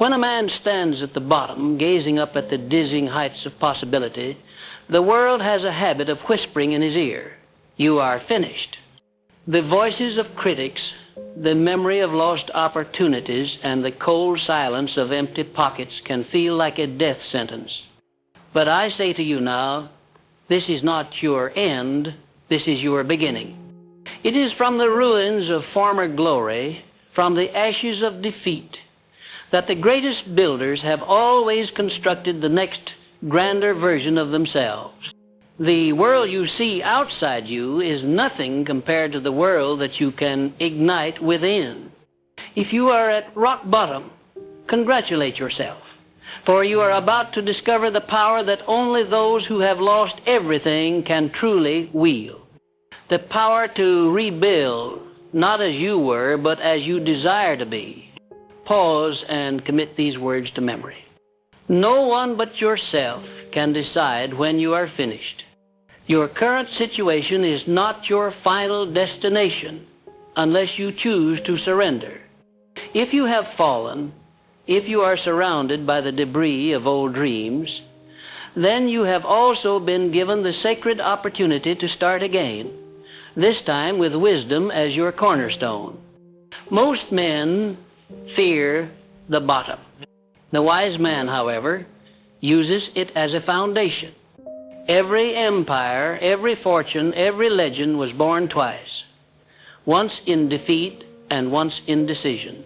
When a man stands at the bottom, gazing up at the dizzying heights of possibility, the world has a habit of whispering in his ear, "You are finished." The voices of critics, the memory of lost opportunities, and the cold silence of empty pockets can feel like a death sentence. But I say to you now, this is not your end, this is your beginning. It is from the ruins of former glory, from the ashes of defeat, that the greatest builders have always constructed the next grander version of themselves. The world you see outside you is nothing compared to the world that you can ignite within. If you are at rock bottom, congratulate yourself, for you are about to discover the power that only those who have lost everything can truly wield. The power to rebuild, not as you were, but as you desire to be. Pause and commit these words to memory. No one but yourself can decide when you are finished. Your current situation is not your final destination unless you choose to surrender. If you have fallen, if you are surrounded by the debris of old dreams, then you have also been given the sacred opportunity to start again, this time with wisdom as your cornerstone. Most men fear the bottom. The wise man, however, uses it as a foundation. Every empire, every fortune, every legend was born twice, once in defeat and once in decision.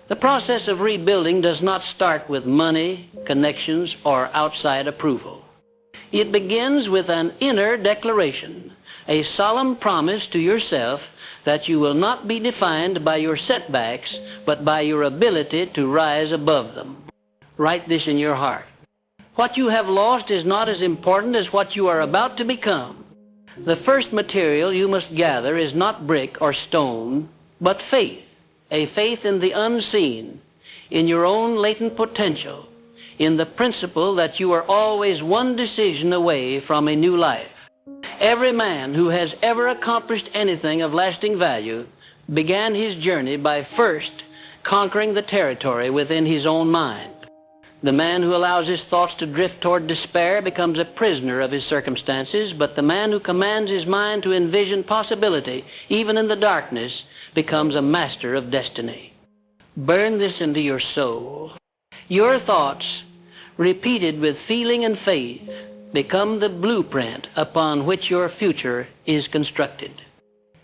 The process of rebuilding does not start with money, connections, or outside approval. It begins with an inner declaration, a solemn promise to yourself that you will not be defined by your setbacks, but by your ability to rise above them. Write this in your heart. What you have lost is not as important as what you are about to become. The first material you must gather is not brick or stone, but faith, a faith in the unseen, in your own latent potential, in the principle that you are always one decision away from a new life. Every man who has ever accomplished anything of lasting value began his journey by first conquering the territory within his own mind. The man who allows his thoughts to drift toward despair becomes a prisoner of his circumstances, but the man who commands his mind to envision possibility, even in the darkness, becomes a master of destiny. Burn this into your soul. Your thoughts, repeated with feeling and faith, become the blueprint upon which your future is constructed.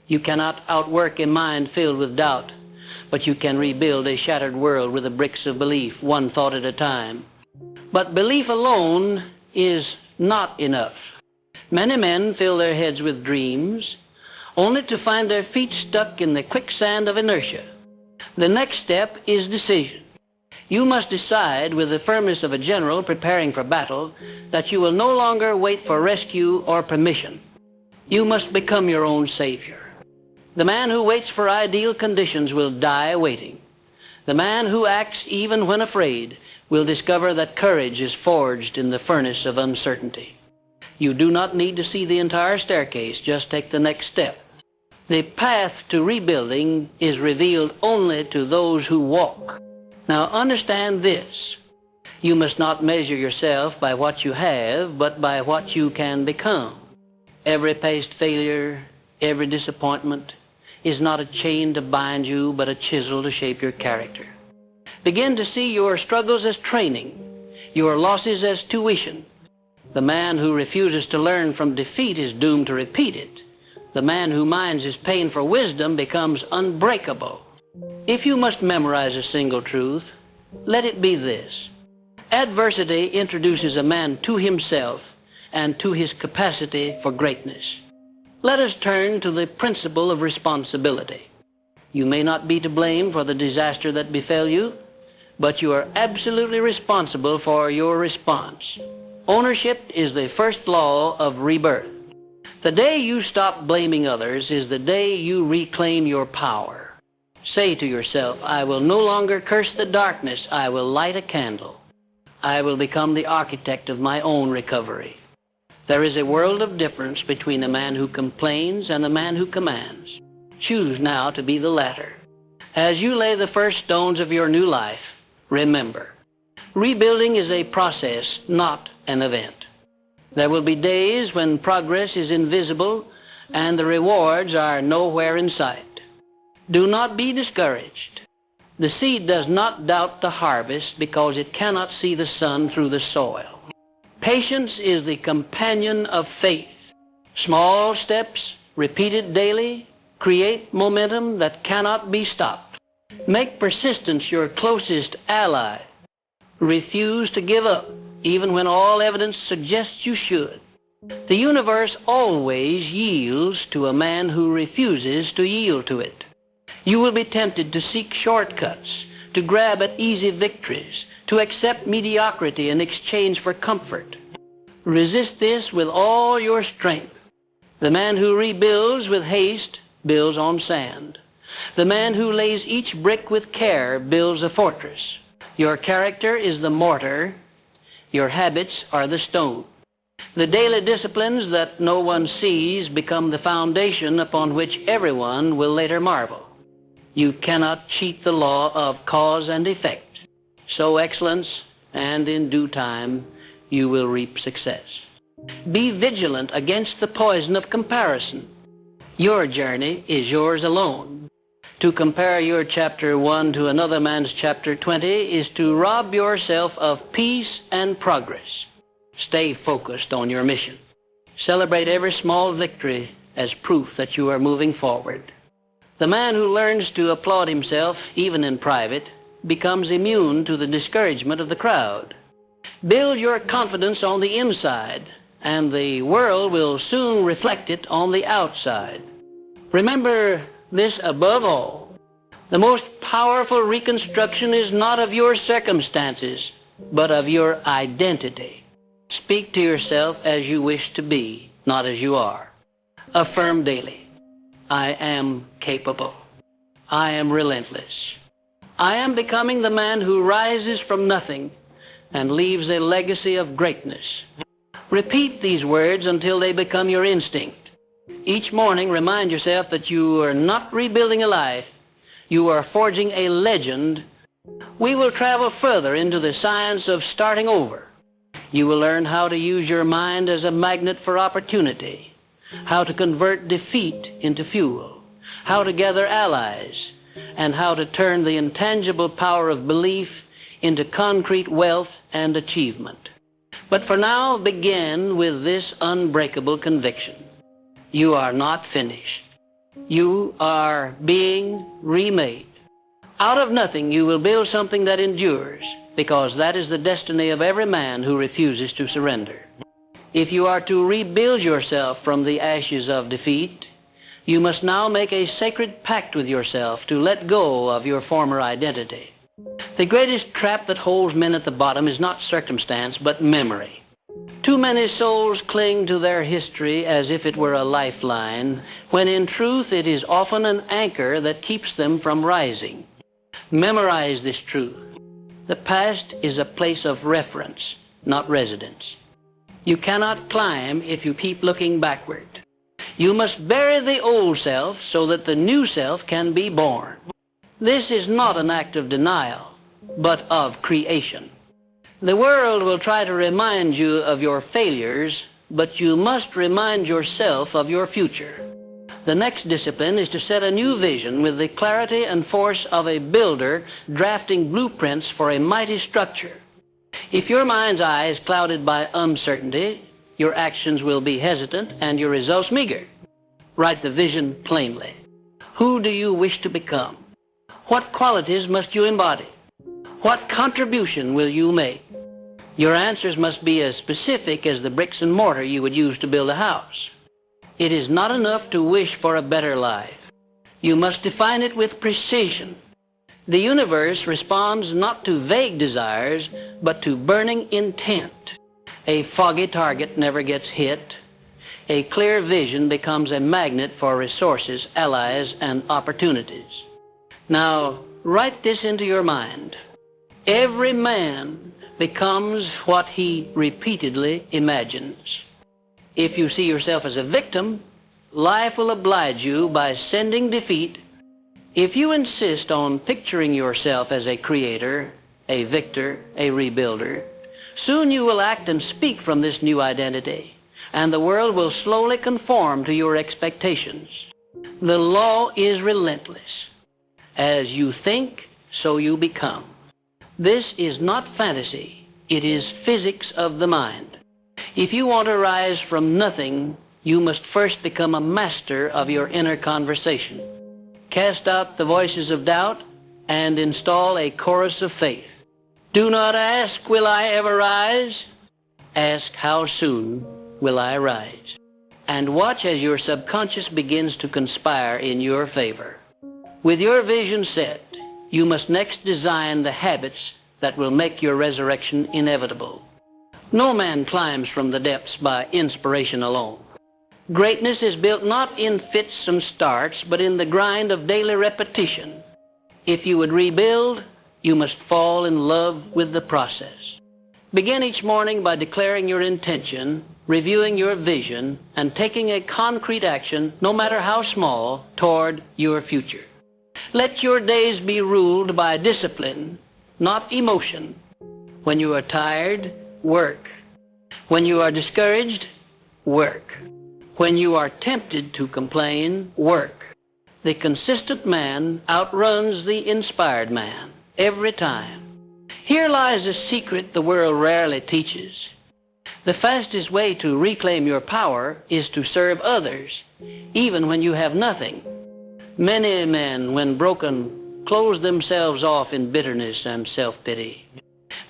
You cannot outwork a mind filled with doubt, but you can rebuild a shattered world with the bricks of belief, one thought at a time. But belief alone is not enough. Many men fill their heads with dreams, only to find their feet stuck in the quicksand of inertia. The next step is decision. You must decide with the firmness of a general preparing for battle that you will no longer wait for rescue or permission. You must become your own savior. The man who waits for ideal conditions will die waiting. The man who acts even when afraid will discover that courage is forged in the furnace of uncertainty. You do not need to see the entire staircase, just take the next step. The path to rebuilding is revealed only to those who walk. Now understand this. You must not measure yourself by what you have, but by what you can become. Every past failure, every disappointment, is not a chain to bind you, but a chisel to shape your character. Begin to see your struggles as training, your losses as tuition. The man who refuses to learn from defeat is doomed to repeat it. The man who minds his pain for wisdom becomes unbreakable. If you must memorize a single truth, let it be this. Adversity introduces a man to himself and to his capacity for greatness. Let us turn to the principle of responsibility. You may not be to blame for the disaster that befell you, but you are absolutely responsible for your response. Ownership is the first law of rebirth. The day you stop blaming others is the day you reclaim your power. Say to yourself, I will no longer curse the darkness, I will light a candle. I will become the architect of my own recovery. There is a world of difference between a man who complains and a man who commands. Choose now to be the latter. As you lay the first stones of your new life, Remember, rebuilding is a process, not an event. There will be days when progress is invisible and the rewards are nowhere in sight. Do not be discouraged. The seed does not doubt the harvest because it cannot see the sun through the soil. Patience is the companion of faith. Small steps, repeated daily, create momentum that cannot be stopped. Make persistence your closest ally. Refuse to give up, even when all evidence suggests you should. The universe always yields to a man who refuses to yield to it. You will be tempted to seek shortcuts, to grab at easy victories, to accept mediocrity in exchange for comfort. Resist this with all your strength. The man who rebuilds with haste builds on sand. The man who lays each brick with care builds a fortress. Your character is the mortar. Your habits are the stone. The daily disciplines that no one sees become the foundation upon which everyone will later marvel. You cannot cheat the law of cause and effect. Sow excellence, and in due time you will reap success. Be vigilant against the poison of comparison. Your journey is yours alone. To compare your chapter 1 to another man's chapter 20 is to rob yourself of peace and progress. Stay focused on your mission. Celebrate every small victory as proof that you are moving forward. The man who learns to applaud himself, even in private, becomes immune to the discouragement of the crowd. Build your confidence on the inside, and the world will soon reflect it on the outside. Remember this above all. The most powerful reconstruction is not of your circumstances, but of your identity. Speak to yourself as you wish to be, not as you are. Affirm daily, I am capable. I am relentless. I am becoming the man who rises from nothing and leaves a legacy of greatness. Repeat these words until they become your instinct. Each morning, remind yourself that you are not rebuilding a life. You are forging a legend. We will travel further into the science of starting over. You will learn how to use your mind as a magnet for opportunity, how to convert defeat into fuel, how to gather allies, and how to turn the intangible power of belief into concrete wealth and achievement. But for now, begin with this unbreakable conviction. You are not finished. You are being remade. Out of nothing, you will build something that endures, because that is the destiny of every man who refuses to surrender. If you are to rebuild yourself from the ashes of defeat, you must now make a sacred pact with yourself to let go of your former identity. The greatest trap that holds men at the bottom is not circumstance, but memory. Too many souls cling to their history as if it were a lifeline, when in truth it is often an anchor that keeps them from rising. Memorize this truth. The past is a place of reference, not residence. You cannot climb if you keep looking backward. You must bury the old self so that the new self can be born. This is not an act of denial, but of creation. The world will try to remind you of your failures, but you must remind yourself of your future. The next discipline is to set a new vision with the clarity and force of a builder drafting blueprints for a mighty structure. If your mind's eye is clouded by uncertainty, your actions will be hesitant and your results meager. Write the vision plainly. Who do you wish to become? What qualities must you embody? What contribution will you make? Your answers must be as specific as the bricks and mortar you would use to build a house. It is not enough to wish for a better life. You must define it with precision. The universe responds not to vague desires, but to burning intent. A foggy target never gets hit. A clear vision becomes a magnet for resources, allies, and opportunities. Now, write this into your mind. Every man becomes what he repeatedly imagines. If you see yourself as a victim, life will oblige you by sending defeat. If you insist on picturing yourself as a creator, a victor, a rebuilder. Soon you will act and speak from this new identity, and the world will slowly conform to your expectations. The law is relentless. As you think, so you become. This is not fantasy. It is physics of the mind. If you want to rise from nothing, you must first become a master of your inner conversation. Cast out the voices of doubt and install a chorus of faith. Do not ask, will I ever rise? Ask, how soon will I rise? And watch as your subconscious begins to conspire in your favor. With your vision set, you must next design the habits that will make your resurrection inevitable. No man climbs from the depths by inspiration alone. Greatness is built not in fits and starts, but in the grind of daily repetition. If you would rebuild, you must fall in love with the process. Begin each morning by declaring your intention, reviewing your vision, and taking a concrete action, no matter how small, toward your future. Let your days be ruled by discipline, not emotion. When you are tired, work. When you are discouraged, work. When you are tempted to complain, work. The consistent man outruns the inspired man every time. Here lies a secret the world rarely teaches. The fastest way to reclaim your power is to serve others, even when you have nothing. Many men, when broken, close themselves off in bitterness and self-pity.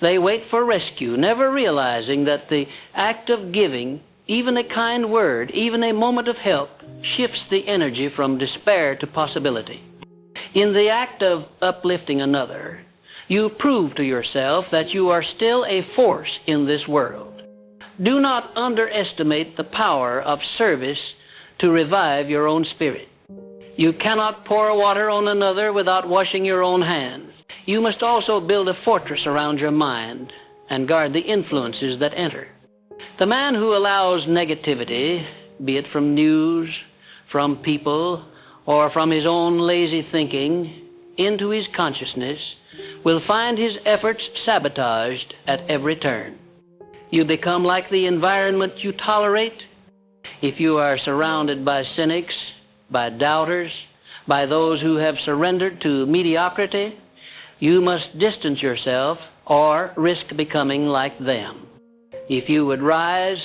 They wait for rescue, never realizing that the act of giving, even a kind word, even a moment of help, shifts the energy from despair to possibility. In the act of uplifting another, you prove to yourself that you are still a force in this world. Do not underestimate the power of service to revive your own spirit. You cannot pour water on another without washing your own hands. You must also build a fortress around your mind and guard the influences that enter. The man who allows negativity, be it from news, from people, or from his own lazy thinking, into his consciousness, will find his efforts sabotaged at every turn. You become like the environment you tolerate. If you are surrounded by cynics, by doubters, by those who have surrendered to mediocrity, you must distance yourself or risk becoming like them. If you would rise,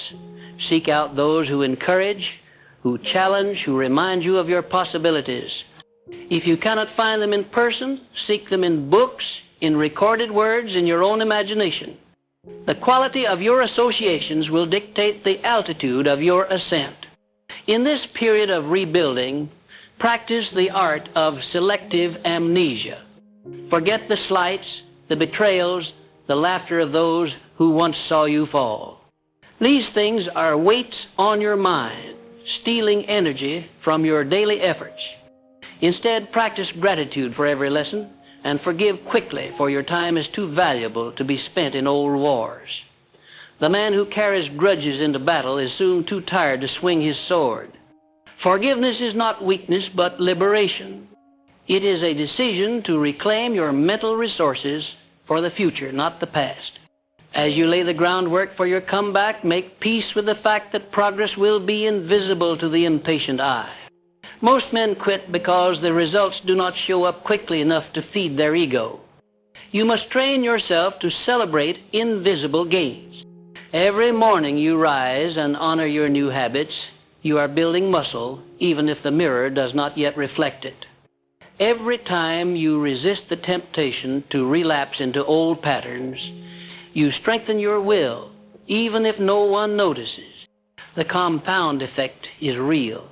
seek out those who encourage, who challenge, who remind you of your possibilities. If you cannot find them in person, seek them in books, in recorded words, in your own imagination. The quality of your associations will dictate the altitude of your ascent. In this period of rebuilding, practice the art of selective amnesia. Forget the slights, the betrayals, the laughter of those who once saw you fall. These things are weights on your mind, stealing energy from your daily efforts. Instead, practice gratitude for every lesson and forgive quickly, for your time is too valuable to be spent in old wars. The man who carries grudges into battle is soon too tired to swing his sword. Forgiveness is not weakness, but liberation. It is a decision to reclaim your mental resources for the future, not the past. As you lay the groundwork for your comeback, make peace with the fact that progress will be invisible to the impatient eye. Most men quit because the results do not show up quickly enough to feed their ego. You must train yourself to celebrate invisible gains. Every morning you rise and honor your new habits. You are building muscle, even if the mirror does not yet reflect it. Every time you resist the temptation to relapse into old patterns, you strengthen your will, even if no one notices. The compound effect is real.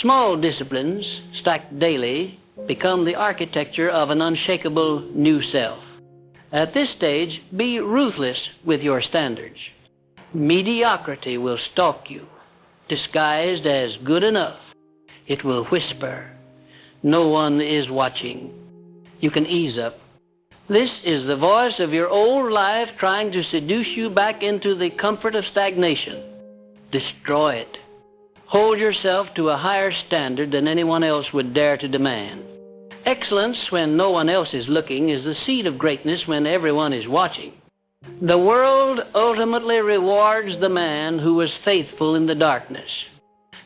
Small disciplines, stacked daily, become the architecture of an unshakable new self. At this stage, be ruthless with your standards. Mediocrity will stalk you, disguised as good enough. It will whisper, "No one is watching." You can ease up. This is the voice of your old life trying to seduce you back into the comfort of stagnation. Destroy it. Hold yourself to a higher standard than anyone else would dare to demand. Excellence when no one else is looking is the seed of greatness when everyone is watching. The world ultimately rewards the man who was faithful in the darkness.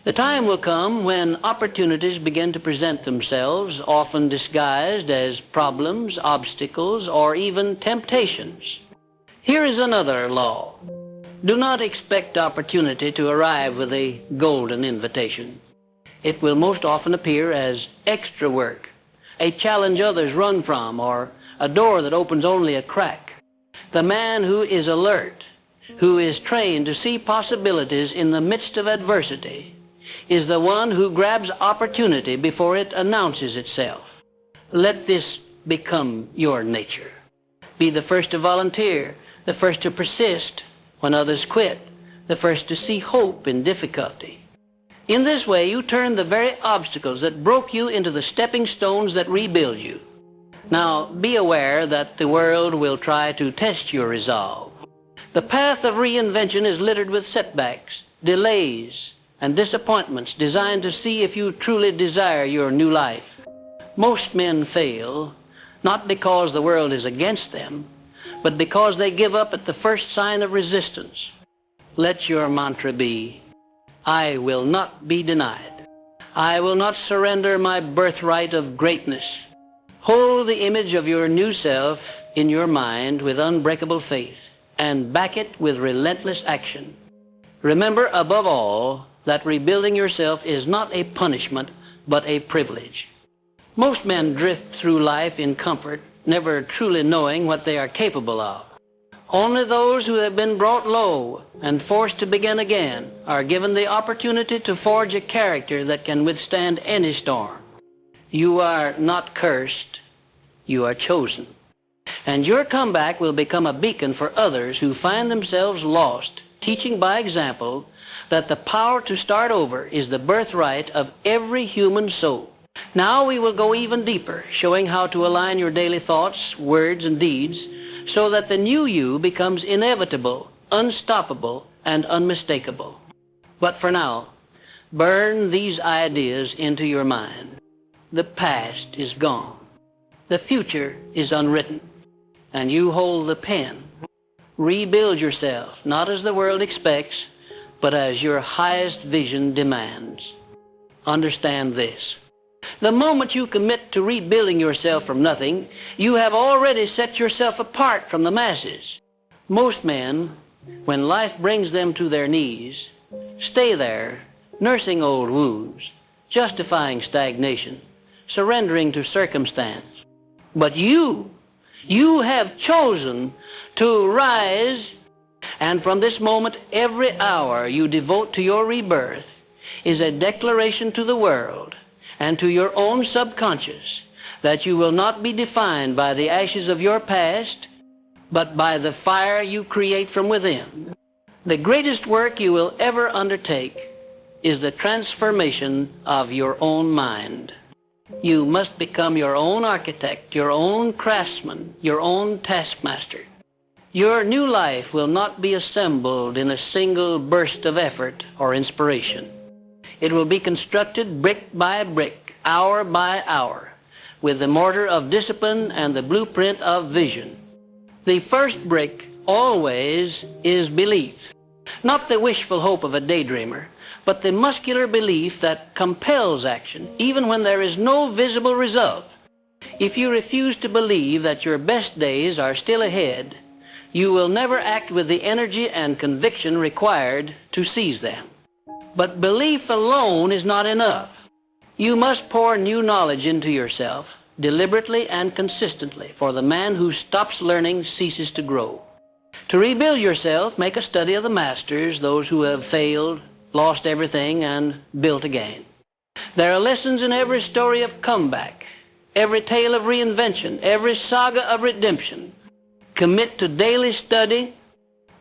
The time will come when opportunities begin to present themselves, often disguised as problems, obstacles, or even temptations. Here is another law. Do not expect opportunity to arrive with a golden invitation. It will most often appear as extra work, a challenge others run from, or a door that opens only a crack. The man who is alert, who is trained to see possibilities in the midst of adversity, is the one who grabs opportunity before it announces itself. Let this become your nature. Be the first to volunteer, the first to persist when others quit, the first to see hope in difficulty. In this way, you turn the very obstacles that broke you into the stepping stones that rebuild you. Now, be aware that the world will try to test your resolve. The path of reinvention is littered with setbacks, delays, and disappointments designed to see if you truly desire your new life. Most men fail, not because the world is against them, but because they give up at the first sign of resistance. Let your mantra be, I will not be denied. I will not surrender my birthright of greatness. Hold the image of your new self in your mind with unbreakable faith and back it with relentless action. Remember, above all, that rebuilding yourself is not a punishment, but a privilege. Most men drift through life in comfort, never truly knowing what they are capable of. Only those who have been brought low and forced to begin again are given the opportunity to forge a character that can withstand any storm. You are not cursed, you are chosen. And your comeback will become a beacon for others who find themselves lost, teaching by example that the power to start over is the birthright of every human soul. Now we will go even deeper, showing how to align your daily thoughts, words, and deeds so that the new you becomes inevitable, unstoppable, and unmistakable. But for now, burn these ideas into your mind. The past is gone. The future is unwritten, and you hold the pen. Rebuild yourself, not as the world expects, but as your highest vision demands. Understand this. The moment you commit to rebuilding yourself from nothing, you have already set yourself apart from the masses. Most men, when life brings them to their knees, stay there, nursing old wounds, justifying stagnation, surrendering to circumstance. But you have chosen to rise, and from this moment, every hour you devote to your rebirth is a declaration to the world and to your own subconscious that you will not be defined by the ashes of your past, but by the fire you create from within. The greatest work you will ever undertake is the transformation of your own mind. You must become your own architect, your own craftsman, your own taskmaster. Your new life will not be assembled in a single burst of effort or inspiration. It will be constructed brick by brick, hour by hour, with the mortar of discipline and the blueprint of vision. The first brick always is belief, not the wishful hope of a daydreamer, but the muscular belief that compels action, even when there is no visible result. If you refuse to believe that your best days are still ahead, you will never act with the energy and conviction required to seize them. But belief alone is not enough. You must pour new knowledge into yourself, deliberately and consistently, for the man who stops learning ceases to grow. To rebuild yourself, make a study of the masters, those who have failed, lost everything, and built again. There are lessons in every story of comeback, every tale of reinvention, every saga of redemption. Commit to daily study.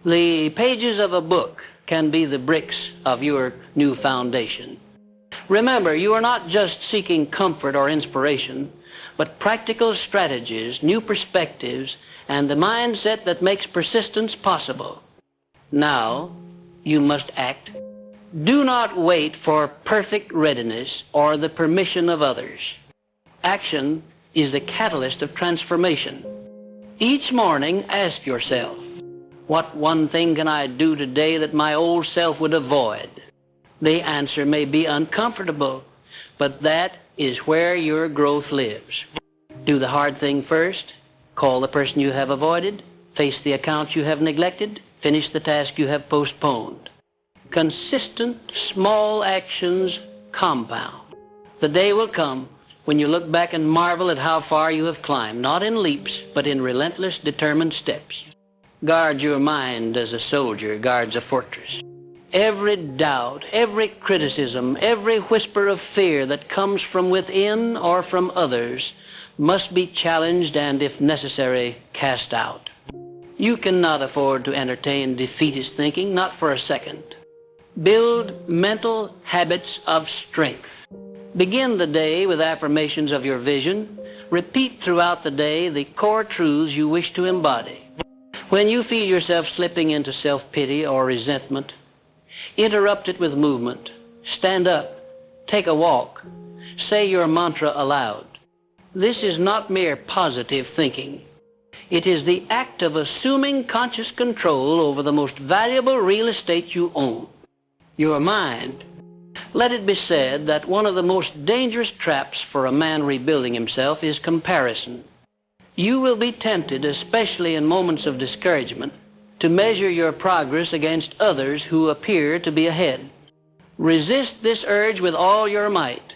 The pages of a book can be the bricks of your new foundation. Remember, you are not just seeking comfort or inspiration, but practical strategies, new perspectives, and the mindset that makes persistence possible. Now, you must act. Do not wait for perfect readiness or the permission of others. Action is the catalyst of transformation. Each morning, ask yourself, what one thing can I do today that my old self would avoid? The answer may be uncomfortable, but that is where your growth lives. Do the hard thing first. Call the person you have avoided. Face the accounts you have neglected. Finish the task you have postponed. Consistent, small actions compound. The day will come when you look back and marvel at how far you have climbed, not in leaps, but in relentless, determined steps. Guard your mind as a soldier guards a fortress. Every doubt, every criticism, every whisper of fear that comes from within or from others must be challenged and, if necessary, cast out. You cannot afford to entertain defeatist thinking, not for a second. Build mental habits of strength. Begin the day with affirmations of your vision. Repeat throughout the day the core truths you wish to embody. When you feel yourself slipping into self-pity or resentment, interrupt it with movement. Stand up. Take a walk. Say your mantra aloud. This is not mere positive thinking. It is the act of assuming conscious control over the most valuable real estate you own, your mind. Let it be said that one of the most dangerous traps for a man rebuilding himself is comparison. You will be tempted, especially in moments of discouragement, to measure your progress against others who appear to be ahead. Resist this urge with all your might.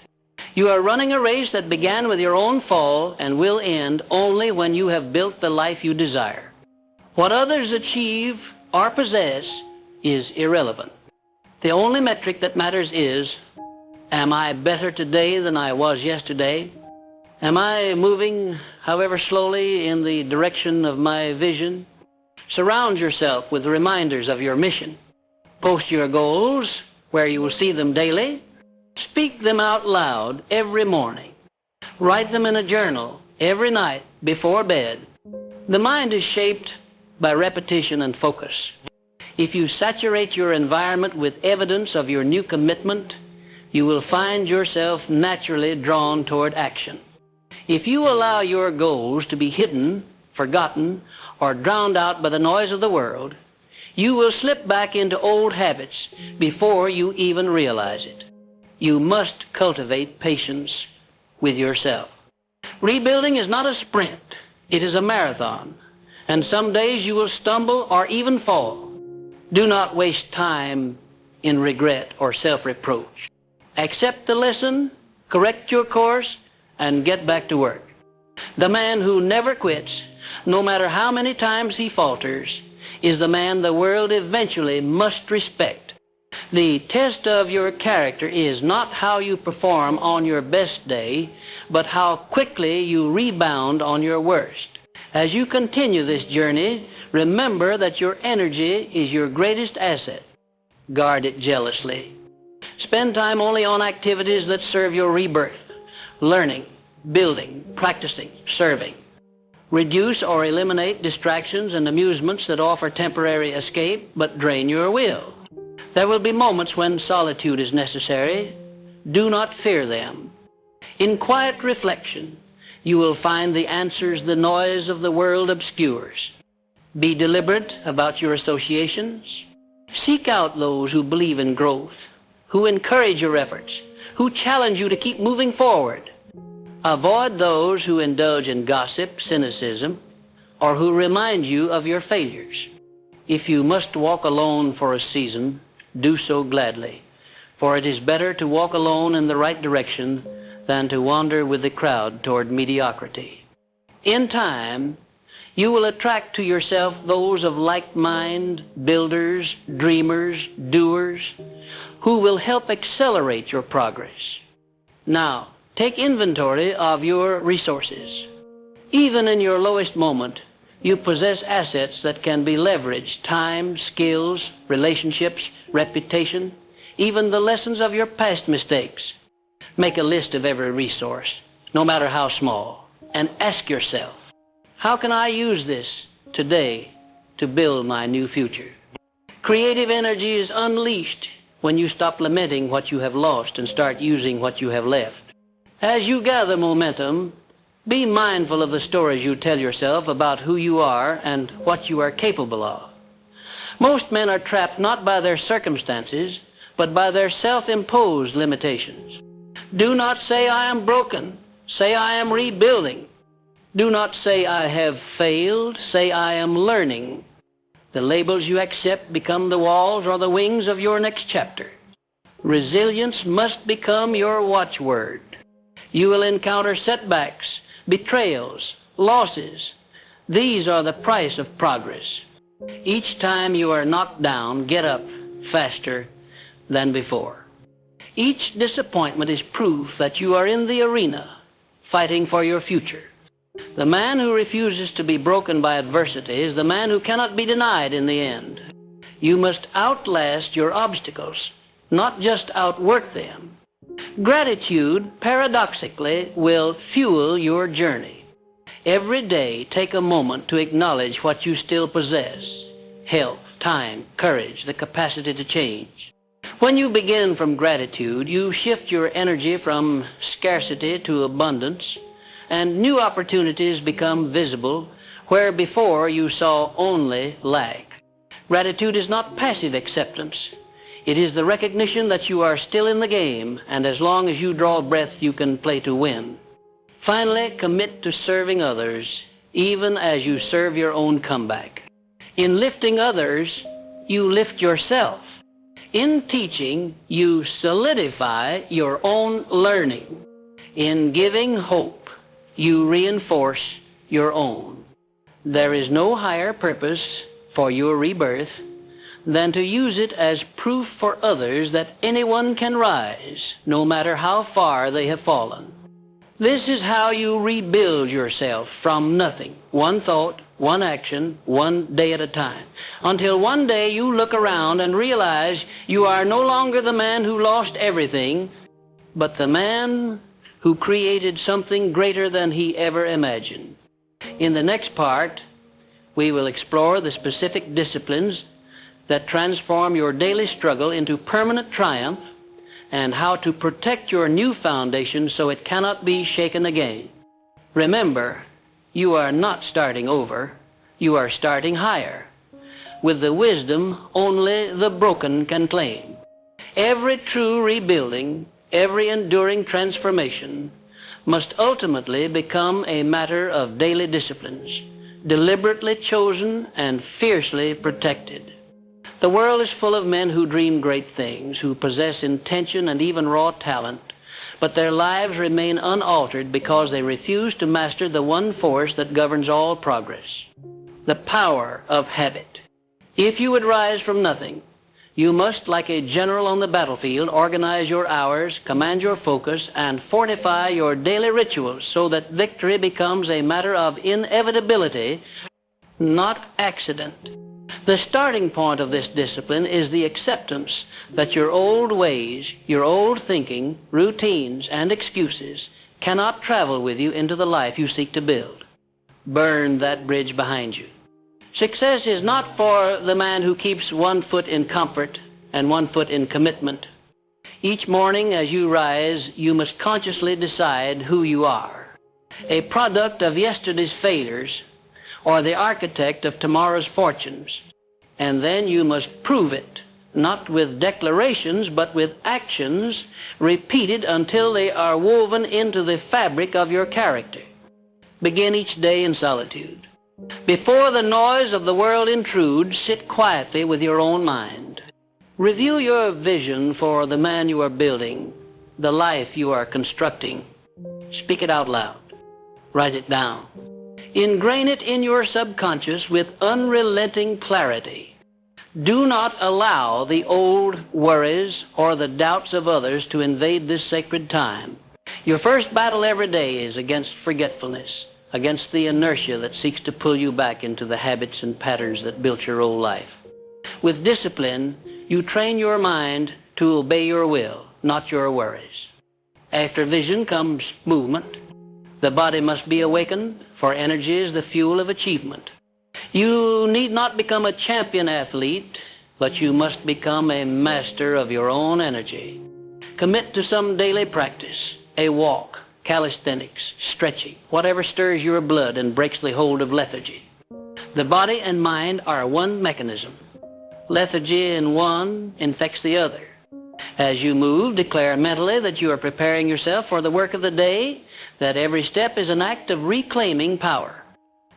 You are running a race that began with your own fall and will end only when you have built the life you desire. What others achieve or possess is irrelevant. The only metric that matters is, am I better today than I was yesterday? Am I moving, however slowly, in the direction of my vision? Surround yourself with reminders of your mission. Post your goals where you will see them daily. Speak them out loud every morning. Write them in a journal every night before bed. The mind is shaped by repetition and focus. If you saturate your environment with evidence of your new commitment, you will find yourself naturally drawn toward action. If you allow your goals to be hidden, forgotten, or drowned out by the noise of the world, you will slip back into old habits before you even realize it. You must cultivate patience with yourself. Rebuilding is not a sprint. It is a marathon. And some days you will stumble or even fall. Do not waste time in regret or self-reproach. Accept the lesson, correct your course, and get back to work. The man who never quits, no matter how many times he falters, is the man the world eventually must respect. The test of your character is not how you perform on your best day, but how quickly you rebound on your worst. As you continue this journey, remember that your energy is your greatest asset. Guard it jealously. Spend time only on activities that serve your rebirth, learning, building, practicing, serving. Reduce or eliminate distractions and amusements that offer temporary escape but drain your will. There will be moments when solitude is necessary. Do not fear them. In quiet reflection, you will find the answers the noise of the world obscures. Be deliberate about your associations. Seek out those who believe in growth, who encourage your efforts, who challenge you to keep moving forward. Avoid those who indulge in gossip, cynicism, or who remind you of your failures. If you must walk alone for a season, do so gladly, for it is better to walk alone in the right direction than to wander with the crowd toward mediocrity. In time, you will attract to yourself those of like mind, builders, dreamers, doers, who will help accelerate your progress. Now, take inventory of your resources. Even in your lowest moment, you possess assets that can be leveraged: time, skills, relationships, reputation, even the lessons of your past mistakes. Make a list of every resource, no matter how small, and ask yourself, how can I use this today to build my new future? Creative energy is unleashed when you stop lamenting what you have lost and start using what you have left. As you gather momentum, be mindful of the stories you tell yourself about who you are and what you are capable of. Most men are trapped not by their circumstances, but by their self-imposed limitations. Do not say, I am broken. Say, I am rebuilding. Do not say, I have failed. Say, I am learning. The labels you accept become the walls or the wings of your next chapter. Resilience must become your watchword. You will encounter setbacks, betrayals, losses. These are the price of progress. Each time you are knocked down, get up faster than before. Each disappointment is proof that you are in the arena, fighting for your future. The man who refuses to be broken by adversity is the man who cannot be denied in the end. You must outlast your obstacles, not just outwork them. Gratitude, paradoxically, will fuel your journey. Every day, take a moment to acknowledge what you still possess: health, time, courage, the capacity to change. When you begin from gratitude, you shift your energy from scarcity to abundance, and new opportunities become visible where before you saw only lack. Gratitude is not passive acceptance. It is the recognition that you are still in the game, and as long as you draw breath, you can play to win. Finally, commit to serving others, even as you serve your own comeback. In lifting others, you lift yourself. In teaching, you solidify your own learning. In giving hope, you reinforce your own. There is no higher purpose for your rebirth than to use it as proof for others that anyone can rise, no matter how far they have fallen. This is how you rebuild yourself from nothing, one thought, one action, one day at a time, until one day you look around and realize you are no longer the man who lost everything, but the man who created something greater than he ever imagined. In the next part, we will explore the specific disciplines that transform your daily struggle into permanent triumph, and how to protect your new foundation so it cannot be shaken again. Remember, you are not starting over, you are starting higher, with the wisdom only the broken can claim. Every true rebuilding, every enduring transformation must ultimately become a matter of daily disciplines, deliberately chosen and fiercely protected. The world is full of men who dream great things, who possess intention and even raw talent, but their lives remain unaltered because they refuse to master the one force that governs all progress: the power of habit. If you would rise from nothing, you must, like a general on the battlefield, organize your hours, command your focus, and fortify your daily rituals so that victory becomes a matter of inevitability, not accident. The starting point of this discipline is the acceptance that your old ways, your old thinking, routines, and excuses cannot travel with you into the life you seek to build. Burn that bridge behind you. Success is not for the man who keeps one foot in comfort and one foot in commitment. Each morning as you rise, you must consciously decide who you are: a product of yesterday's failures or the architect of tomorrow's fortunes. And then you must prove it, not with declarations, but with actions repeated until they are woven into the fabric of your character. Begin each day in solitude. Before the noise of the world intrudes, sit quietly with your own mind. Review your vision for the man you are building, the life you are constructing. Speak it out loud. Write it down. Ingrain it in your subconscious with unrelenting clarity. Do not allow the old worries or the doubts of others to invade this sacred time. Your first battle every day is against forgetfulness, against the inertia that seeks to pull you back into the habits and patterns that built your old life. With discipline, you train your mind to obey your will, not your worries. After vision comes movement. The body must be awakened, for energy is the fuel of achievement. You need not become a champion athlete, but you must become a master of your own energy. Commit to some daily practice: a walk, calisthenics, stretching, whatever stirs your blood and breaks the hold of lethargy. The body and mind are one mechanism. Lethargy in one infects the other. As you move, declare mentally that you are preparing yourself for the work of the day, that every step is an act of reclaiming power.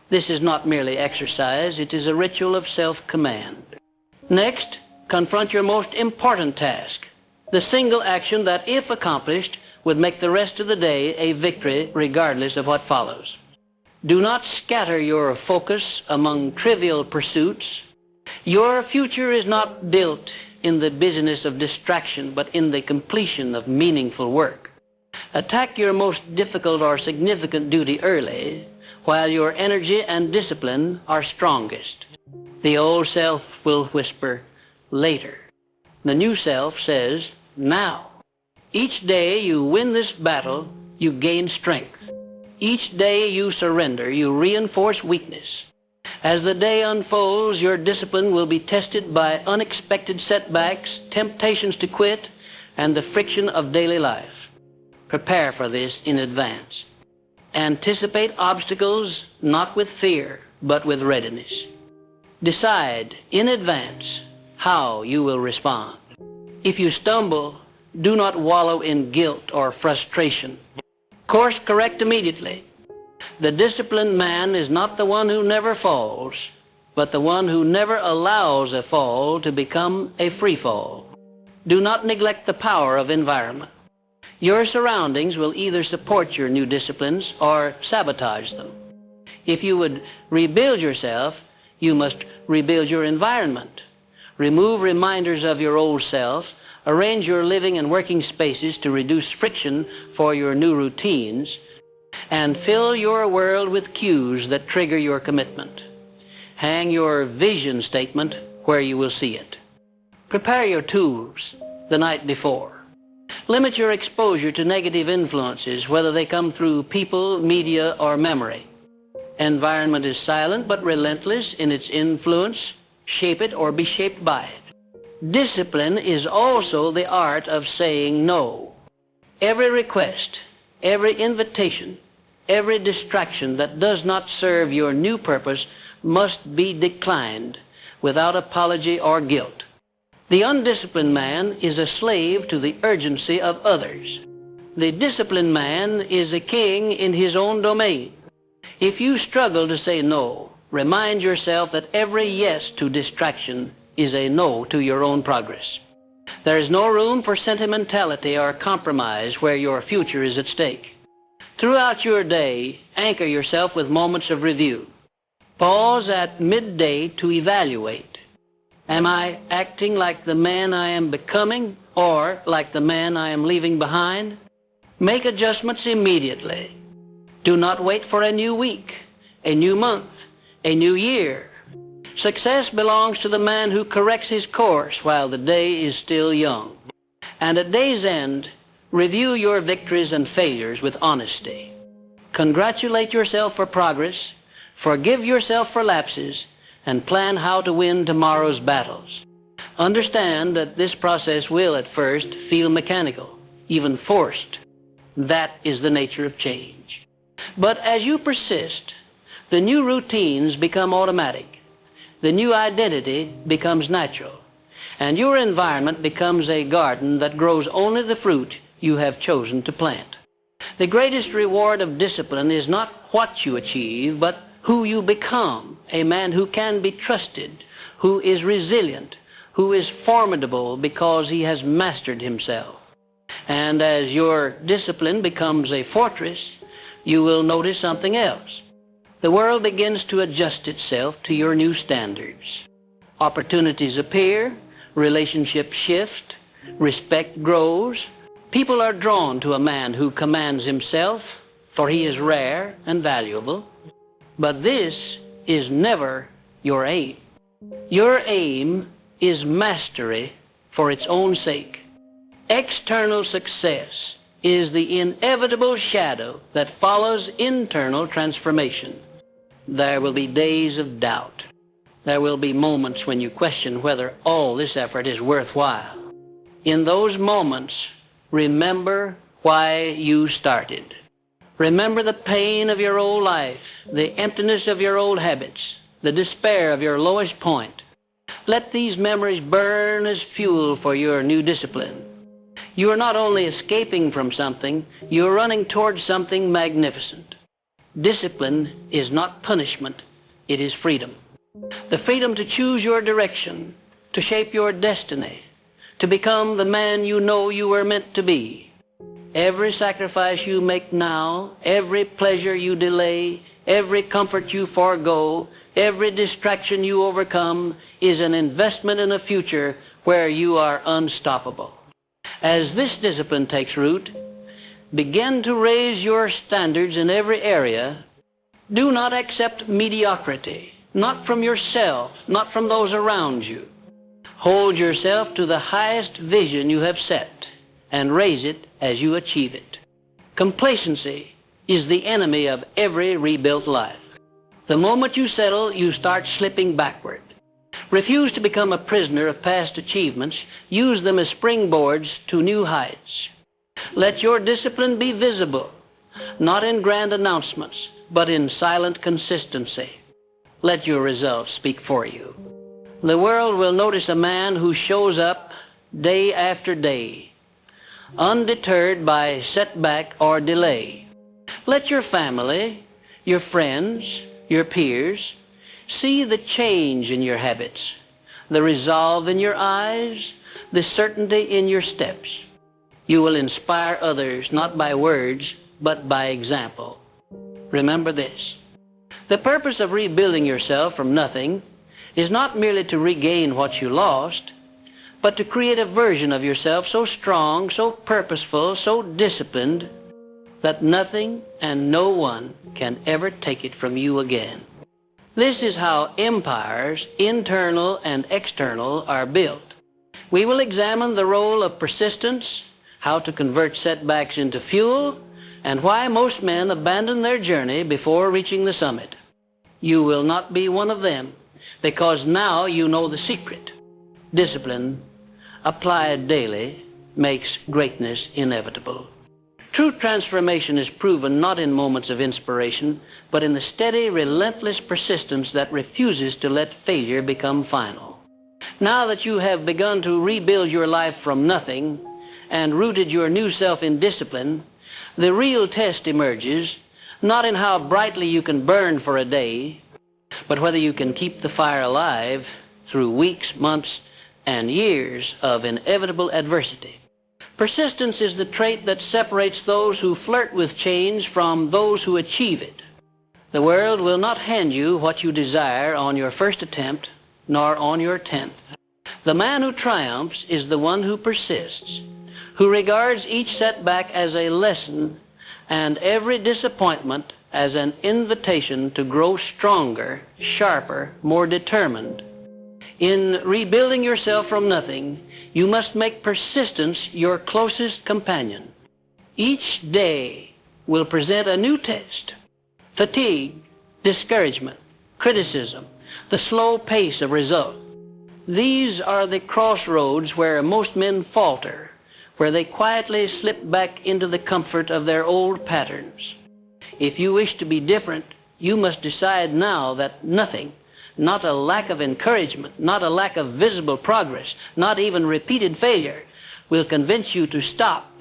This is not merely exercise, it is a ritual of self-command. Next, confront your most important task, the single action that, if accomplished, would make the rest of the day a victory regardless of what follows. Do not scatter your focus among trivial pursuits. Your future is not built in the business of distraction, but in the completion of meaningful work. Attack your most difficult or significant duty early, while your energy and discipline are strongest. The old self will whisper, later. The new self says, now. Each day you win this battle, you gain strength. Each day you surrender, you reinforce weakness. As the day unfolds, your discipline will be tested by unexpected setbacks, temptations to quit, and the friction of daily life. Prepare for this in advance. Anticipate obstacles not with fear, but with readiness. Decide in advance how you will respond. If you stumble, do not wallow in guilt or frustration. Course correct immediately. The disciplined man is not the one who never falls, but the one who never allows a fall to become a free fall. Do not neglect the power of environment. Your surroundings will either support your new disciplines or sabotage them. If you would rebuild yourself, you must rebuild your environment. Remove reminders of your old self. Arrange your living and working spaces to reduce friction for your new routines, and fill your world with cues that trigger your commitment. Hang your vision statement where you will see it. Prepare your tools the night before. Limit your exposure to negative influences, whether they come through people, media, or memory. Environment is silent but relentless in its influence. Shape it or be shaped by it. Discipline is also the art of saying no. Every request, every invitation, every distraction that does not serve your new purpose must be declined without apology or guilt. The undisciplined man is a slave to the urgency of others. The disciplined man is a king in his own domain. If you struggle to say no, remind yourself that every yes to distraction is a no to your own progress. There is no room for sentimentality or compromise where your future is at stake. Throughout your day, anchor yourself with moments of review. Pause at midday to evaluate. Am I acting like the man I am becoming or like the man I am leaving behind? Make adjustments immediately. Do not wait for a new week, a new month, a new year. Success belongs to the man who corrects his course while the day is still young. And at day's end, review your victories and failures with honesty. Congratulate yourself for progress, forgive yourself for lapses, and plan how to win tomorrow's battles. Understand that this process will at first feel mechanical, even forced. That is the nature of change. But as you persist, the new routines become automatic. The new identity becomes natural, and your environment becomes a garden that grows only the fruit you have chosen to plant. The greatest reward of discipline is not what you achieve, but who you become, a man who can be trusted, who is resilient, who is formidable because he has mastered himself. And as your discipline becomes a fortress, you will notice something else. The world begins to adjust itself to your new standards. Opportunities appear, relationships shift, respect grows. People are drawn to a man who commands himself, for he is rare and valuable. But this is never your aim. Your aim is mastery for its own sake. External success is the inevitable shadow that follows internal transformation. There will be days of doubt. There will be moments when you question whether all this effort is worthwhile. In those moments, remember why you started. Remember the pain of your old life, the emptiness of your old habits, the despair of your lowest point. Let these memories burn as fuel for your new discipline. You are not only escaping from something, you are running towards something magnificent. Discipline is not punishment, it is freedom. The freedom to choose your direction, to shape your destiny, to become the man you know you were meant to be. Every sacrifice you make now, every pleasure you delay, every comfort you forego, every distraction you overcome is an investment in a future where you are unstoppable. As this discipline takes root, begin to raise your standards in every area. Do not accept mediocrity, not from yourself, not from those around you. Hold yourself to the highest vision you have set and raise it as you achieve it. Complacency is the enemy of every rebuilt life. The moment you settle, you start slipping backward. Refuse to become a prisoner of past achievements. Use them as springboards to new heights. Let your discipline be visible, not in grand announcements, but in silent consistency. Let your results speak for you. The world will notice a man who shows up day after day, undeterred by setback or delay. Let your family, your friends, your peers see the change in your habits, the resolve in your eyes, the certainty in your steps. You will inspire others not by words, but by example. Remember this. The purpose of rebuilding yourself from nothing is not merely to regain what you lost, but to create a version of yourself so strong, so purposeful, so disciplined, that nothing and no one can ever take it from you again. This is how empires, internal and external, are built. We will examine the role of persistence, how to convert setbacks into fuel, and why most men abandon their journey before reaching the summit. You will not be one of them, because now you know the secret. Discipline, applied daily, makes greatness inevitable. True transformation is proven not in moments of inspiration, but in the steady, relentless persistence that refuses to let failure become final. Now that you have begun to rebuild your life from nothing and rooted your new self in discipline, the real test emerges, not in how brightly you can burn for a day, but whether you can keep the fire alive through weeks, months, and years of inevitable adversity. Persistence is the trait that separates those who flirt with change from those who achieve it. The world will not hand you what you desire on your first attempt, nor on your 10th. The man who triumphs is the one who persists, who regards each setback as a lesson and every disappointment as an invitation to grow stronger, sharper, more determined. In rebuilding yourself from nothing, you must make persistence your closest companion. Each day will present a new test. Fatigue, discouragement, criticism, the slow pace of result. These are the crossroads where most men falter, where they quietly slip back into the comfort of their old patterns. If you wish to be different, you must decide now that nothing, not a lack of encouragement, not a lack of visible progress, not even repeated failure, will convince you to stop.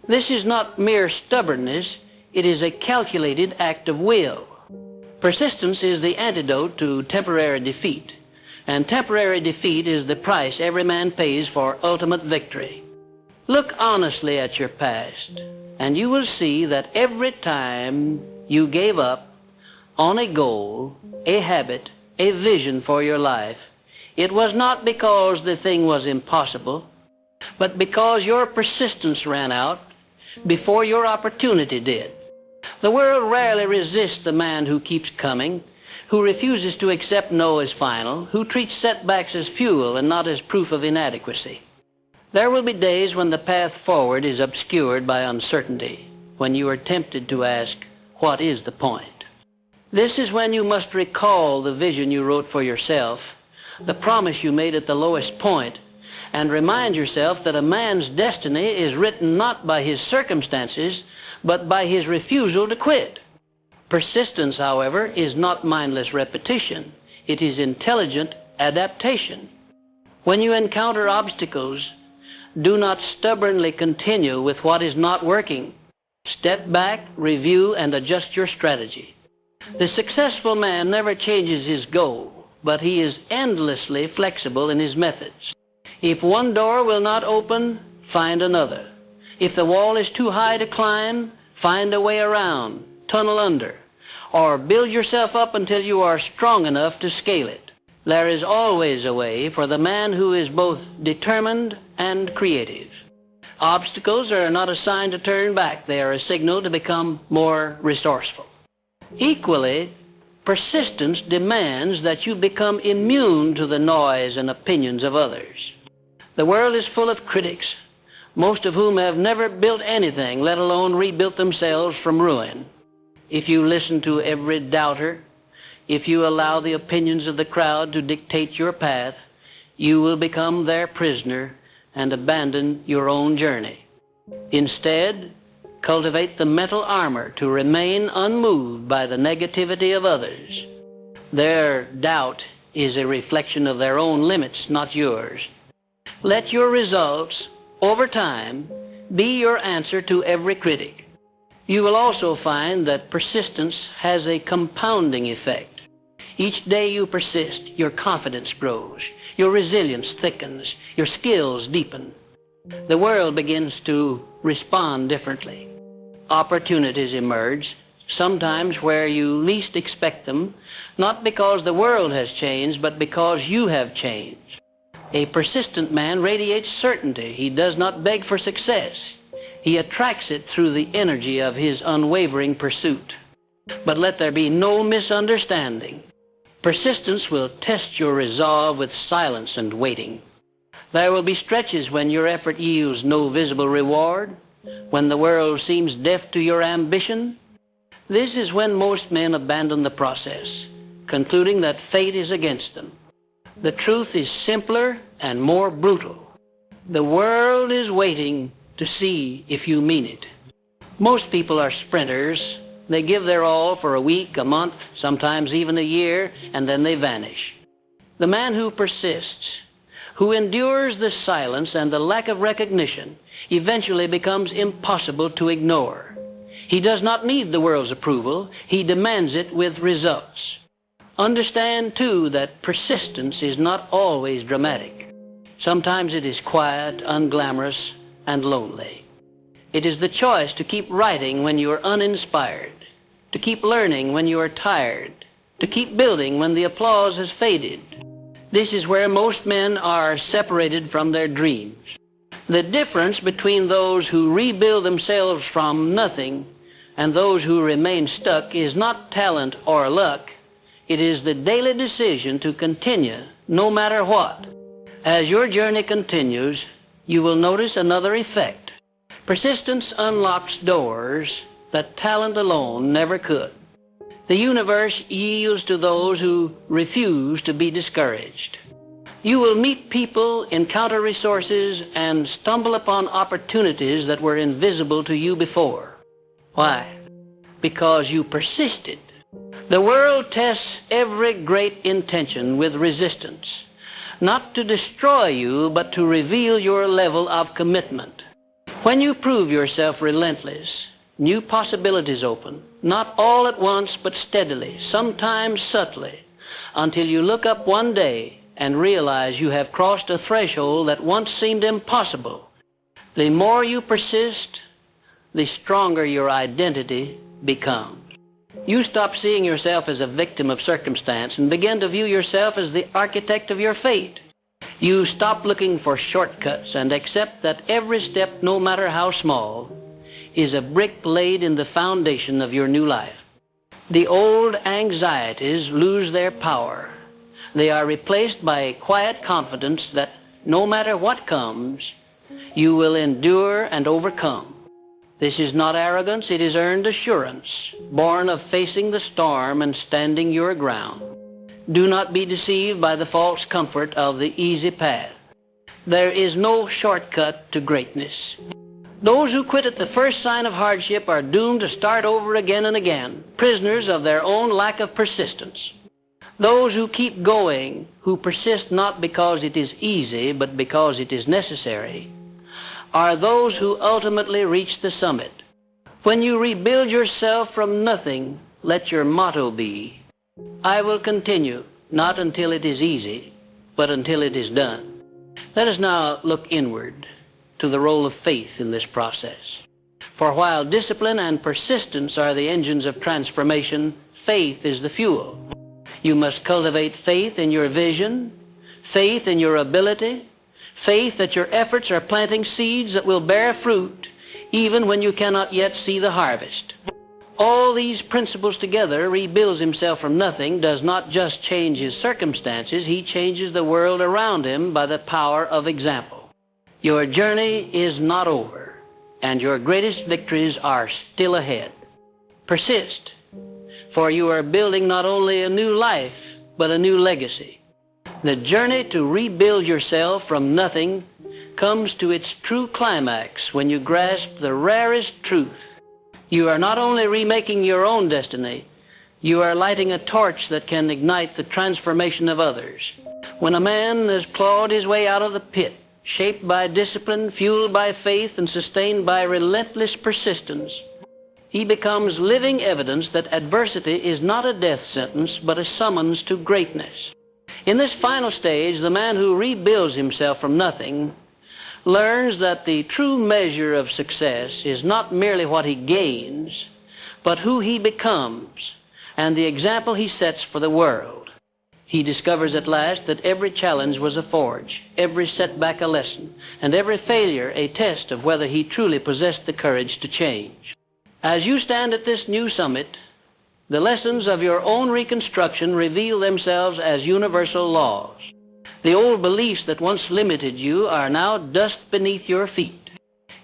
This is not mere stubbornness, it is a calculated act of will. Persistence is the antidote to temporary defeat, and temporary defeat is the price every man pays for ultimate victory. Look honestly at your past, and you will see that every time you gave up on a goal, a habit, a vision for your life, it was not because the thing was impossible, but because your persistence ran out before your opportunity did. The world rarely resists the man who keeps coming, who refuses to accept no as final, who treats setbacks as fuel and not as proof of inadequacy. There will be days when the path forward is obscured by uncertainty, when you are tempted to ask, what is the point? This is when you must recall the vision you wrote for yourself, the promise you made at the lowest point, and remind yourself that a man's destiny is written not by his circumstances, but by his refusal to quit. Persistence, however, is not mindless repetition. It is intelligent adaptation. When you encounter obstacles, do not stubbornly continue with what is not working. Step back, review, and adjust your strategy. The successful man never changes his goal, but he is endlessly flexible in his methods. If one door will not open, find another. If the wall is too high to climb, find a way around, tunnel under, or build yourself up until you are strong enough to scale it. There is always a way for the man who is both determined and creative. Obstacles are not a sign to turn back. They are a signal to become more resourceful. Equally, persistence demands that you become immune to the noise and opinions of others. The world is full of critics, most of whom have never built anything, let alone rebuilt themselves from ruin. If you listen to every doubter, if you allow the opinions of the crowd to dictate your path, you will become their prisoner and abandon your own journey. Instead, cultivate the mental armor to remain unmoved by the negativity of others. Their doubt is a reflection of their own limits, not yours. Let your results, over time, be your answer to every critic. You will also find that persistence has a compounding effect. Each day you persist, your confidence grows, your resilience thickens, your skills deepen. The world begins to respond differently. Opportunities emerge, sometimes where you least expect them, not because the world has changed, but because you have changed. A persistent man radiates certainty. He does not beg for success. He attracts it through the energy of his unwavering pursuit. But let there be no misunderstanding. Persistence will test your resolve with silence and waiting. There will be stretches when your effort yields no visible reward, when the world seems deaf to your ambition. This is when most men abandon the process, concluding that fate is against them. The truth is simpler and more brutal. The world is waiting to see if you mean it. Most people are sprinters. They give their all for a week, a month, sometimes even a year, and then they vanish. The man who persists, who endures the silence and the lack of recognition, eventually becomes impossible to ignore. He does not need the world's approval. He demands it with results. Understand, too, that persistence is not always dramatic. Sometimes it is quiet, unglamorous, and lonely. It is the choice to keep writing when you are uninspired, to keep learning when you are tired, to keep building when the applause has faded. This is where most men are separated from their dreams. The difference between those who rebuild themselves from nothing and those who remain stuck is not talent or luck. It is the daily decision to continue no matter what. As your journey continues, you will notice another effect. Persistence unlocks doors that talent alone never could. The universe yields to those who refuse to be discouraged. You will meet people, encounter resources, and stumble upon opportunities that were invisible to you before. Why? Because you persisted. The world tests every great intention with resistance, not to destroy you, but to reveal your level of commitment. When you prove yourself relentless, new possibilities open, not all at once, but steadily, sometimes subtly, until you look up one day and realize you have crossed a threshold that once seemed impossible. The more you persist, the stronger your identity becomes. You stop seeing yourself as a victim of circumstance and begin to view yourself as the architect of your fate. You stop looking for shortcuts and accept that every step, no matter how small, is a brick laid in the foundation of your new life. The old anxieties lose their power. They are replaced by a quiet confidence that no matter what comes, you will endure and overcome. This is not arrogance, it is earned assurance, born of facing the storm and standing your ground. Do not be deceived by the false comfort of the easy path. There is no shortcut to greatness. Those who quit at the first sign of hardship are doomed to start over again and again, prisoners of their own lack of persistence. Those who keep going, who persist not because it is easy, but because it is necessary, are those who ultimately reach the summit. When you rebuild yourself from nothing, let your motto be, I will continue, not until it is easy, but until it is done. Let us now look inward to the role of faith in this process. For while discipline and persistence are the engines of transformation, faith is the fuel. You must cultivate faith in your vision, faith in your ability, faith that your efforts are planting seeds that will bear fruit even when you cannot yet see the harvest. All these principles together, rebuilds himself from nothing, does not just change his circumstances, he changes the world around him by the power of example. Your journey is not over, and your greatest victories are still ahead. Persist, for you are building not only a new life, but a new legacy. The journey to rebuild yourself from nothing comes to its true climax when you grasp the rarest truth. You are not only remaking your own destiny, you are lighting a torch that can ignite the transformation of others. When a man has clawed his way out of the pit, shaped by discipline, fueled by faith, and sustained by relentless persistence, he becomes living evidence that adversity is not a death sentence, but a summons to greatness. In this final stage, the man who rebuilds himself from nothing learns that the true measure of success is not merely what he gains, but who he becomes and the example he sets for the world. He discovers at last that every challenge was a forge, every setback a lesson, and every failure a test of whether he truly possessed the courage to change. As you stand at this new summit, the lessons of your own reconstruction reveal themselves as universal laws. The old beliefs that once limited you are now dust beneath your feet.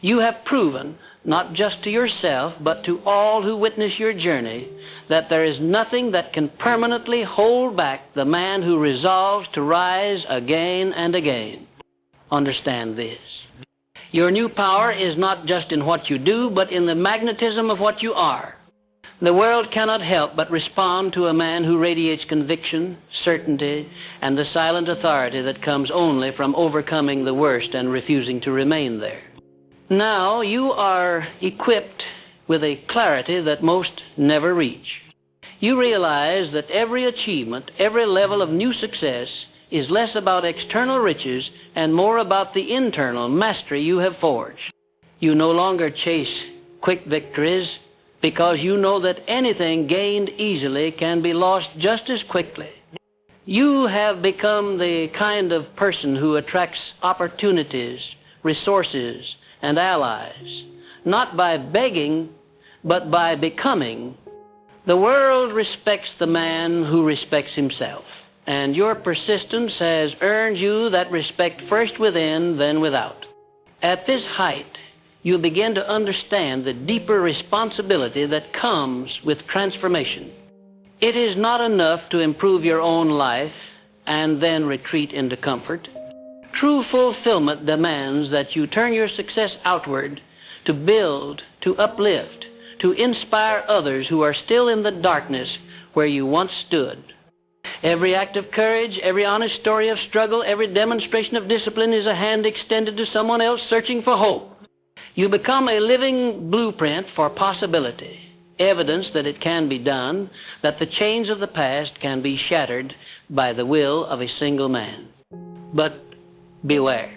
You have proven, not just to yourself, but to all who witness your journey, that there is nothing that can permanently hold back the man who resolves to rise again and again. Understand this. Your new power is not just in what you do, but in the magnetism of what you are. The world cannot help but respond to a man who radiates conviction, certainty, and the silent authority that comes only from overcoming the worst and refusing to remain there. Now you are equipped with a clarity that most never reach. You realize that every achievement, every level of new success is less about external riches and more about the internal mastery you have forged. You no longer chase quick victories, because you know that anything gained easily can be lost just as quickly. You have become the kind of person who attracts opportunities, resources, and allies, not by begging, but by becoming. The world respects the man who respects himself, and your persistence has earned you that respect first within, then without. At this height, you begin to understand the deeper responsibility that comes with transformation. It is not enough to improve your own life and then retreat into comfort. True fulfillment demands that you turn your success outward to build, to uplift, to inspire others who are still in the darkness where you once stood. Every act of courage, every honest story of struggle, every demonstration of discipline is a hand extended to someone else searching for hope. You become a living blueprint for possibility, evidence that it can be done, that the chains of the past can be shattered by the will of a single man. But beware.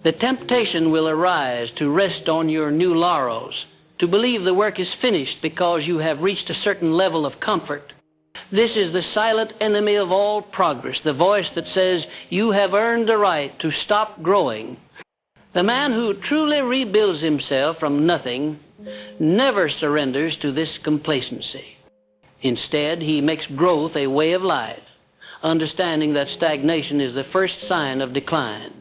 The temptation will arise to rest on your new laurels, to believe the work is finished because you have reached a certain level of comfort. This is the silent enemy of all progress, the voice that says you have earned the right to stop growing. The man who truly rebuilds himself from nothing never surrenders to this complacency. Instead, he makes growth a way of life, understanding that stagnation is the first sign of decline.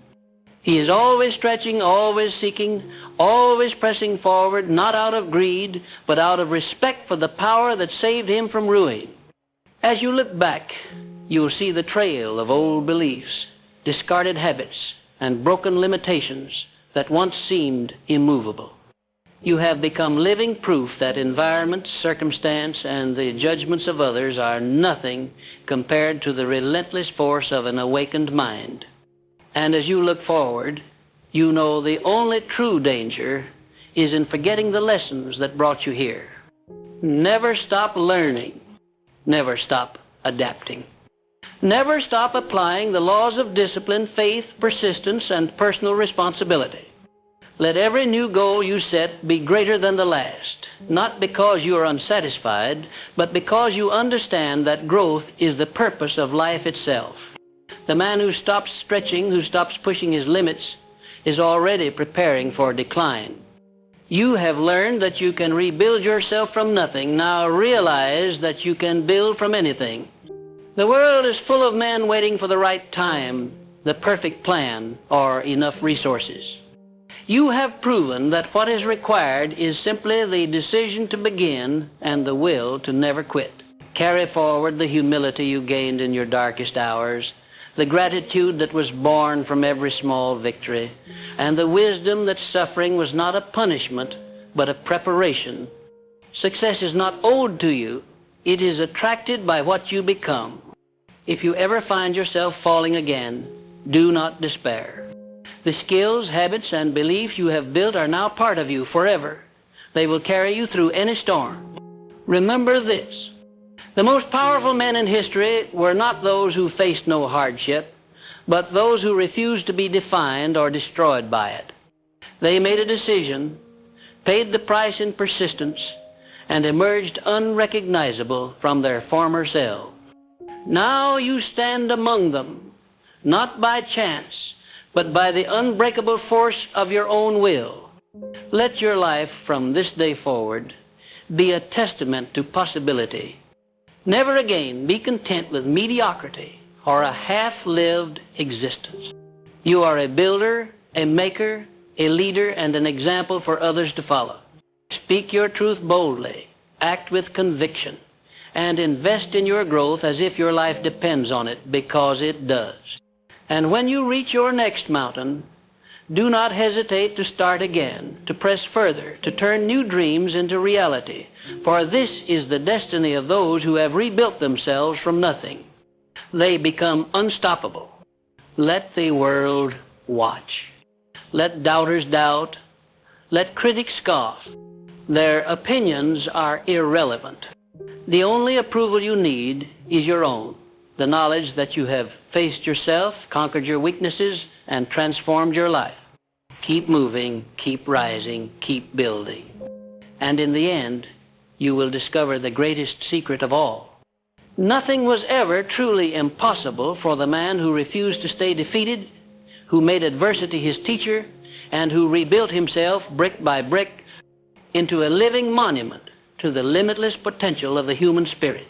He is always stretching, always seeking, always pressing forward, not out of greed, but out of respect for the power that saved him from ruin. As you look back, you will see the trail of old beliefs, discarded habits, and broken limitations that once seemed immovable. You have become living proof that environment, circumstance, and the judgments of others are nothing compared to the relentless force of an awakened mind. And as you look forward, you know the only true danger is in forgetting the lessons that brought you here. Never stop learning. Never stop adapting. Never stop applying the laws of discipline, faith, persistence, and personal responsibility. Let every new goal you set be greater than the last, not because you are unsatisfied, but because you understand that growth is the purpose of life itself. The man who stops stretching, who stops pushing his limits, is already preparing for decline. You have learned that you can rebuild yourself from nothing. Now realize that you can build from anything. The world is full of men waiting for the right time, the perfect plan, or enough resources. You have proven that what is required is simply the decision to begin and the will to never quit. Carry forward the humility you gained in your darkest hours, the gratitude that was born from every small victory, and the wisdom that suffering was not a punishment, but a preparation. Success is not owed to you. It is attracted by what you become. If you ever find yourself falling again, do not despair. The skills, habits, and beliefs you have built are now part of you forever. They will carry you through any storm. Remember this. The most powerful men in history were not those who faced no hardship, but those who refused to be defined or destroyed by it. They made a decision, paid the price in persistence, and emerged unrecognizable from their former selves. Now you stand among them, not by chance, but by the unbreakable force of your own will. Let your life from this day forward be a testament to possibility. Never again be content with mediocrity or a half-lived existence. You are a builder, a maker, a leader, and an example for others to follow. Speak your truth boldly, act with conviction, and invest in your growth as if your life depends on it, because it does. And when you reach your next mountain, do not hesitate to start again, to press further, to turn new dreams into reality, for this is the destiny of those who have rebuilt themselves from nothing. They become unstoppable. Let the world watch. Let doubters doubt. Let critics scoff. Their opinions are irrelevant. The only approval you need is your own, the knowledge that you have faced yourself, conquered your weaknesses, and transformed your life. Keep moving, keep rising, keep building. And in the end, you will discover the greatest secret of all. Nothing was ever truly impossible for the man who refused to stay defeated, who made adversity his teacher, and who rebuilt himself brick by brick into a living monument to the limitless potential of the human spirit.